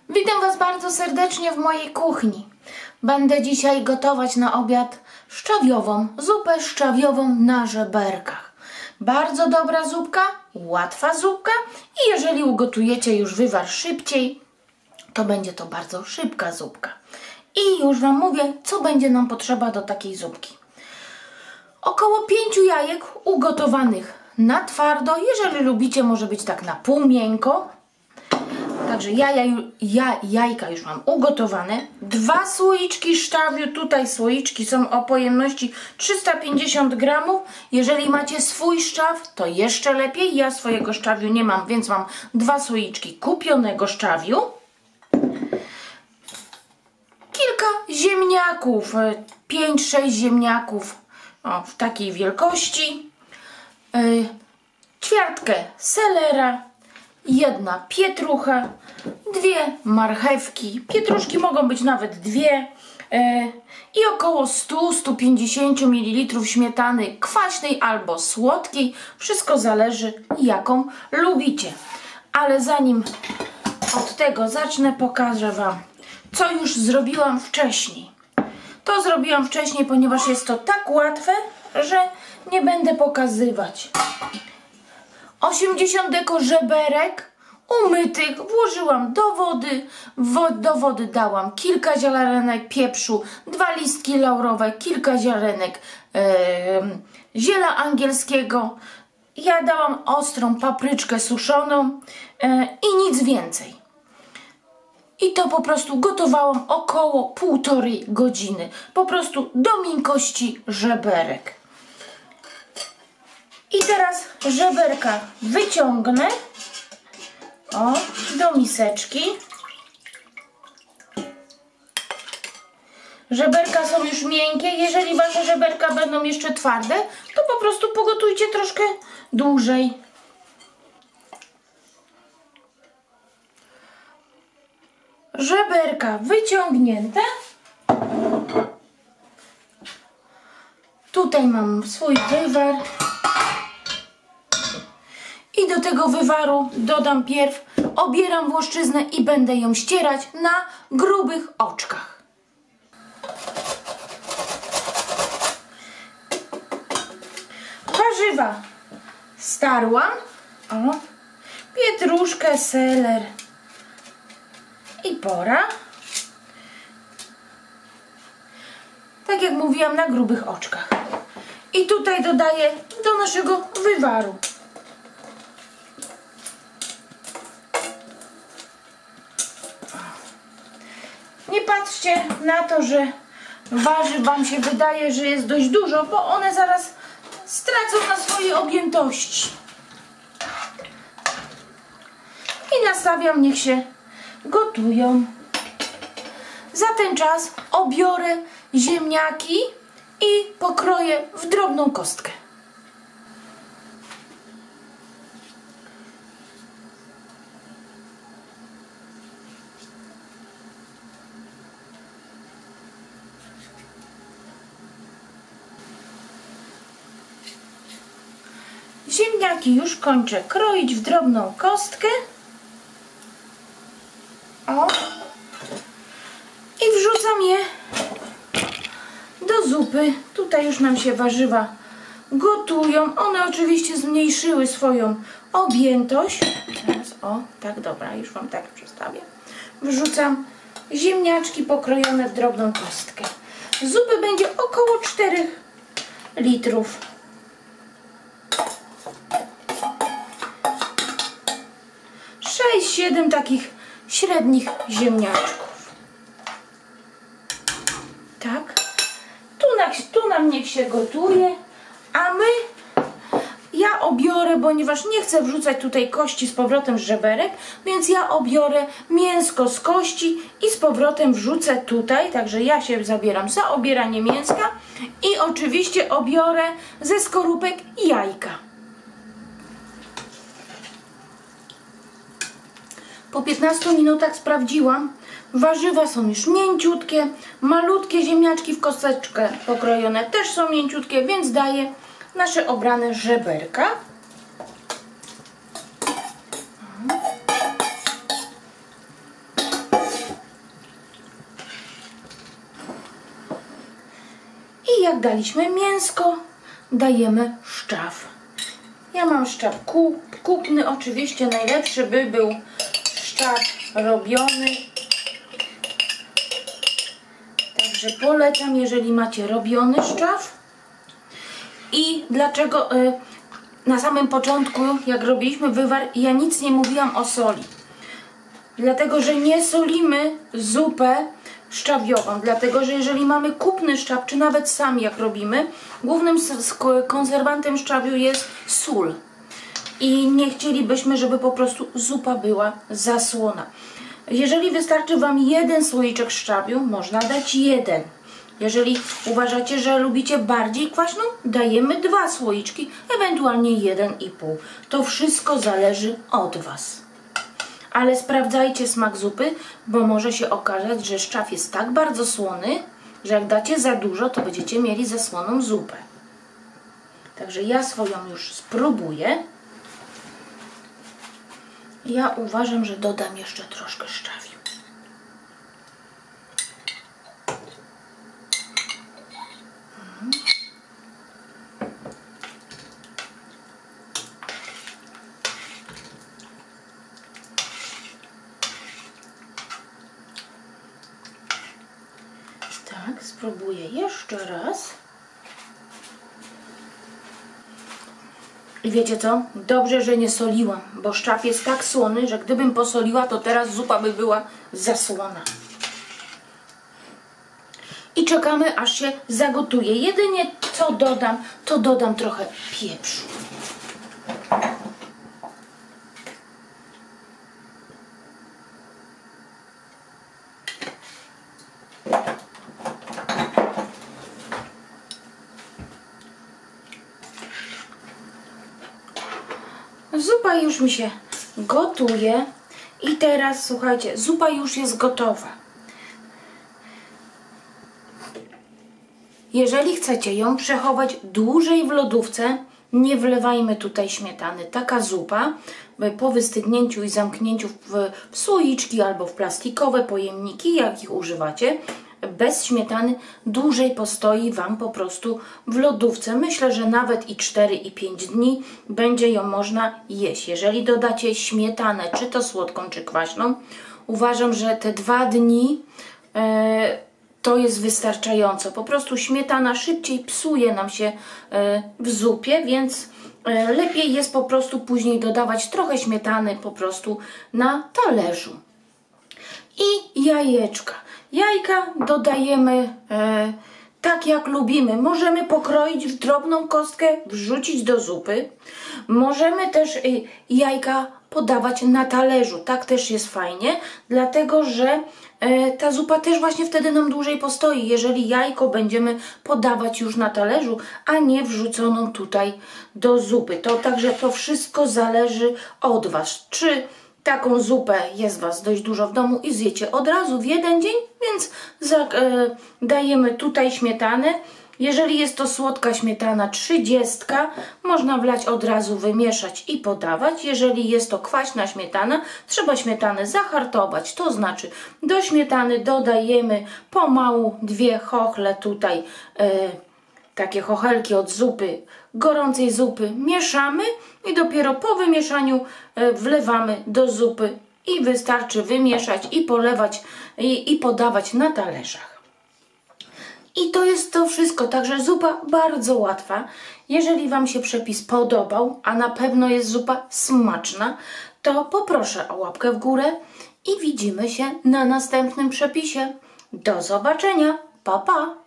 Witam Was bardzo serdecznie w mojej kuchni. Będę dzisiaj gotować na obiad zupę szczawiową na żeberkach. Bardzo dobra zupka, łatwa zupka i jeżeli ugotujecie już wywar szybciej, to będzie to bardzo szybka zupka. I już Wam mówię, co będzie nam potrzeba do takiej zupki. Około 5 jajek ugotowanych na twardo. Jeżeli lubicie, może być tak na pół miękko. Także jajka już mam ugotowane. 2 słoiczki szczawiu. Tutaj słoiczki są o pojemności 350 gramów. Jeżeli macie swój szczaw, to jeszcze lepiej. Ja swojego szczawiu nie mam, więc mam 2 słoiczki kupionego szczawiu. Kilka ziemniaków. 5-6 ziemniaków w takiej wielkości. Ćwiartkę selera. 1 pietrucha, 2 marchewki, pietruszki mogą być nawet 2 i około 100-150 ml śmietany kwaśnej albo słodkiej. Wszystko zależy, jaką lubicie. Ale zanim od tego zacznę, pokażę Wam, co już zrobiłam wcześniej. To zrobiłam wcześniej, ponieważ jest to tak łatwe, że nie będę pokazywać. 80 deko żeberek umytych włożyłam do wody. Do wody dałam kilka ziarenek pieprzu, 2 listki laurowe, kilka ziarenek ziela angielskiego. Ja dałam ostrą papryczkę suszoną i nic więcej. I to po prostu gotowałam około 1,5 godziny. Po prostu do miękkości żeberek. I teraz żeberka wyciągnę do miseczki. Żeberka są już miękkie. Jeżeli Wasze żeberka będą jeszcze twarde, to po prostu pogotujcie troszkę dłużej. Żeberka wyciągnięte. Tutaj mam swój wywar. I do tego wywaru dodam pierw, obieram włoszczyznę i będę ją ścierać na grubych oczkach. Warzywa starłam. Pietruszkę, seler i pora. Tak jak mówiłam, na grubych oczkach. I tutaj dodaję do naszego wywaru. Nie patrzcie na to, że warzyw Wam się wydaje, że jest dość dużo, bo one zaraz stracą na swojej objętości. I nastawiam, niech się gotują. Za ten czas obiorę ziemniaki i pokroję w drobną kostkę. Ziemniaki już kończę kroić w drobną kostkę. I wrzucam je do zupy. Tutaj już nam się warzywa gotują. One oczywiście zmniejszyły swoją objętość. Teraz, tak, dobra, już Wam tak przedstawię. Wrzucam ziemniaczki pokrojone w drobną kostkę. Zupy będzie około 4 litrów. 6-7 takich średnich ziemniaczków. Tak. Tu nam niech się gotuje, a ja obiorę, ponieważ nie chcę wrzucać tutaj kości z powrotem z żeberek, więc ja obiorę mięsko z kości i z powrotem wrzucę tutaj. Także ja się zabieram za obieranie mięska i oczywiście obiorę ze skorupek jajka. Po 15 minutach sprawdziłam. Warzywa są już mięciutkie. Malutkie ziemniaczki w kosteczkę pokrojone też są mięciutkie, więc daję nasze obrane żeberka. jak daliśmy mięsko, dajemy szczaw. Ja mam szczaw kupny, oczywiście najlepszy by był szczaw robiony. Także polecam, jeżeli macie robiony szczaw. I dlaczego na samym początku, jak robiliśmy wywar, ja nic nie mówiłam o soli. Dlatego, że nie solimy zupę szczawiową. Dlatego, że jeżeli mamy kupny szczaw, czy nawet sami jak robimy, głównym konserwantem szczawiu jest sól. I nie chcielibyśmy, żeby po prostu zupa była zasłona. Jeżeli wystarczy Wam jeden słoiczek szczawiu, można dać jeden. Jeżeli uważacie, że lubicie bardziej kwaśną, dajemy 2 słoiczki, ewentualnie 1,5. To wszystko zależy od Was. Ale sprawdzajcie smak zupy, bo może się okazać, że szczaw jest tak bardzo słony, że jak dacie za dużo, to będziecie mieli zasłoną zupę. Także ja swoją już spróbuję. Ja uważam, że dodam jeszcze troszkę szczawiu. Tak, spróbuję jeszcze raz. I wiecie co? Dobrze, że nie soliłam, bo szczaw jest tak słony, że gdybym posoliła, to teraz zupa by była zasłona. I czekamy, aż się zagotuje. Jedynie co dodam, to dodam trochę pieprzu. Zupa już mi się gotuje i teraz słuchajcie, zupa już jest gotowa. Jeżeli chcecie ją przechować dłużej w lodówce, nie wlewajmy tutaj śmietany. Taka zupa po wystygnięciu i zamknięciu w słoiczki albo w plastikowe pojemniki, jakich używacie, bez śmietany dłużej postoi Wam po prostu w lodówce. Myślę, że nawet i 4 i 5 dni będzie ją można jeść. Jeżeli dodacie śmietanę, czy to słodką, czy kwaśną, uważam, że te 2 dni to jest wystarczająco. Po prostu śmietana szybciej psuje nam się w zupie, więc lepiej jest po prostu później dodawać trochę śmietany po prostu na talerzu. I jajeczka. Jajka dodajemy tak jak lubimy. Możemy pokroić w drobną kostkę, wrzucić do zupy. Możemy też jajka podawać na talerzu. Tak też jest fajnie, dlatego że ta zupa też właśnie wtedy nam dłużej postoi, jeżeli jajko będziemy podawać już na talerzu, a nie wrzuconą tutaj do zupy. Także to wszystko zależy od Was. Czy taką zupę jest Was dość dużo w domu i zjecie od razu w jeden dzień, więc dajemy tutaj śmietanę. Jeżeli jest to słodka śmietana 30, można wlać od razu, wymieszać i podawać. Jeżeli jest to kwaśna śmietana, trzeba śmietanę zahartować, to znaczy do śmietany dodajemy pomału 2 chochle tutaj, takie chochelki od zupy, gorącej zupy, mieszamy i dopiero po wymieszaniu wlewamy do zupy i wystarczy wymieszać i polewać i podawać na talerzach. I to jest to wszystko, także zupa bardzo łatwa. Jeżeli Wam się przepis podobał, a na pewno jest zupa smaczna, to poproszę o łapkę w górę i widzimy się na następnym przepisie. Do zobaczenia, pa pa!